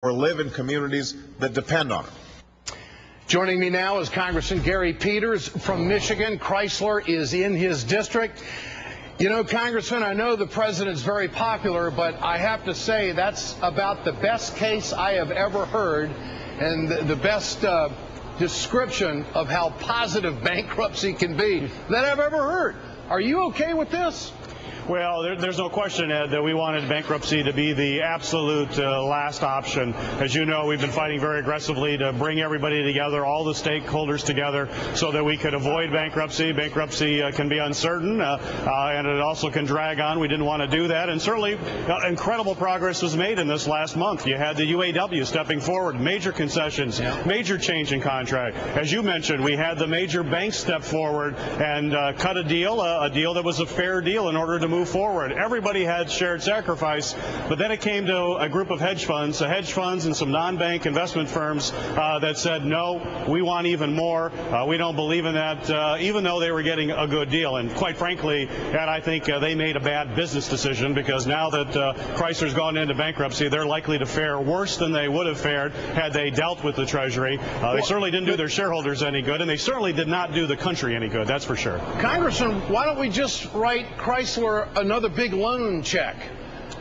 or live in communities that depend on it. Joining me now is Congressman Gary Peters from Michigan. Chrysler is in his district. You know, Congressman, I know the president's very popular, but I have to say that's about the best case I have ever heard and the best description of how positive bankruptcy can be that I've ever heard. Are you okay with this? Well, there's no question, Ed, that we wanted bankruptcy to be the absolute last option. As you know, we've been fighting very aggressively to bring everybody together, all the stakeholders together, so that we could avoid bankruptcy. Bankruptcy can be uncertain, and it also can drag on. We didn't want to do that. And certainly, incredible progress was made in this last month. You had the UAW stepping forward, major concessions, major change in contract. As you mentioned, we had the major banks step forward and cut a deal that was a fair deal in order to move forward. Everybody had shared sacrifice, but then it came to a group of hedge funds and some non-bank investment firms that said, no, we want even more. We don't believe in that, even though they were getting a good deal. And quite frankly, Ed, I think they made a bad business decision, because now that Chrysler's gone into bankruptcy, they're likely to fare worse than they would have fared had they dealt with the Treasury. They certainly didn't do their shareholders any good, and they certainly did not do the country any good, that's for sure. Congressman, why don't we just write Chrysler another big loan check?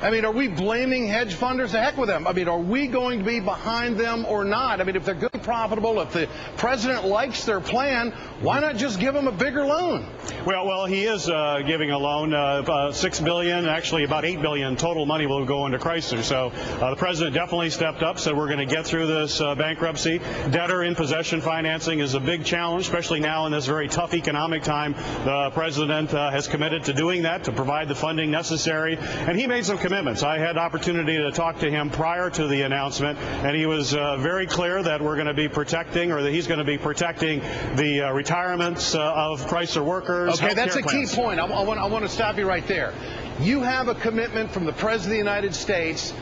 I mean, are we blaming hedge funders? The heck with them. I mean, are we going to be behind them or not? I mean, if they're good, profitable, if the president likes their plan, why not just give them a bigger loan? Well, he is giving a loan, $6 billion, actually about $8 billion total money will go into Chrysler. So the president definitely stepped up, said we're going to get through this bankruptcy. Debtor in possession financing is a big challenge, especially now in this very tough economic time. The president has committed to doing that, to provide the funding necessary, and he made some commitments. I had opportunity to talk to him prior to the announcement, and he was very clear that we're going to be protecting, or that he's going to be protecting the retirements of Chrysler workers. Okay, that's a key point. I want to stop you right there. You have a commitment from the President of the United States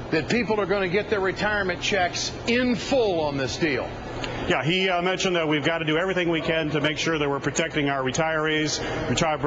that people are going to get their retirement checks in full on this deal. Yeah, he mentioned that we've got to do everything we can to make sure that we're protecting our retirees,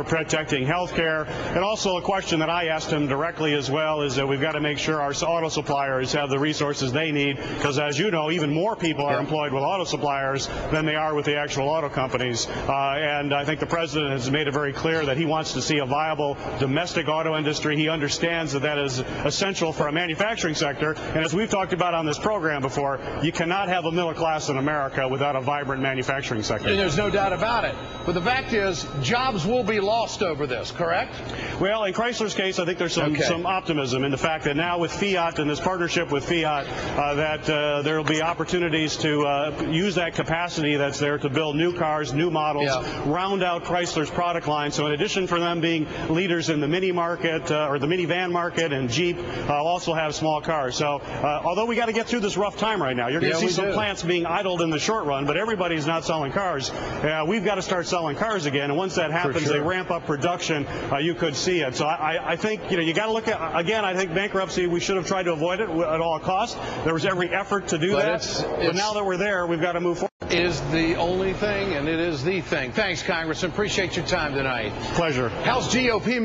protecting health care. And also a question that I asked him directly as well is that we've got to make sure our auto suppliers have the resources they need, because as you know, even more people are employed with auto suppliers than they are with the actual auto companies. And I think the president has made it very clear that he wants to see a viable domestic auto industry. He understands that that is essential for a manufacturing sector. And as we've talked about on this program before, you cannot have a middle class in America without a vibrant manufacturing sector. And there's no doubt about it. But the fact is, jobs will be lost over this, correct? Well, in Chrysler's case, I think there's some optimism in the fact that now with Fiat and this partnership with Fiat, that there will be opportunities to use that capacity that's there to build new cars, new models, round out Chrysler's product line. So in addition for them being leaders in the mini market or the minivan market, and Jeep also have small cars. So although we got to get through this rough time right now, you're going to see some plants being idled in the short run, but everybody's not selling cars. We've got to start selling cars again, and once that happens, they ramp up production. You could see it. So I think you got to look at, again, I think bankruptcy, we should have tried to avoid it at all costs. There was every effort to do that, but now that we're there, we've got to move forward. Is the only thing, and it is the thing. Thanks, Congressman. Appreciate your time tonight. Pleasure. House GOP